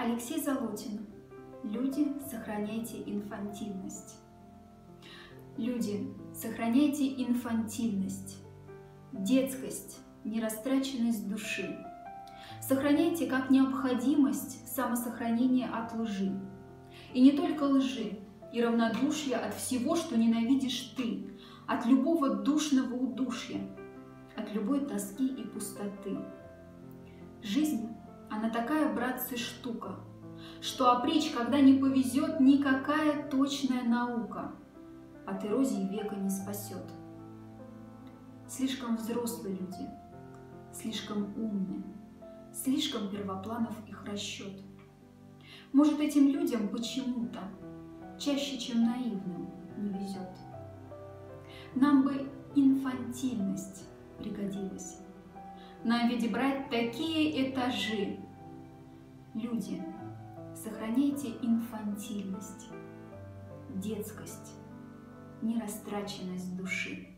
Алексей Золотин. Люди, сохраняйте инфантильность. Люди, сохраняйте инфантильность, детскость, нерастраченность души. Сохраняйте как необходимость самосохранение от лжи. И не только лжи, и равнодушие от всего, что ненавидишь ты, от любого душного удушья, от любой тоски и пустоты. Жизнь, она такая, братцы, штука, что опричь, когда не повезет, никакая точная наука от эрозии века не спасет. Слишком взрослые люди, слишком умные, слишком первопланов их расчет. Может, этим людям почему-то чаще, чем наивным, не везет. Нам бы инфантильность пригодилась. Нам ведь брать такие этажи. Люди, сохраняйте инфантильность, детскость, нерастраченность души.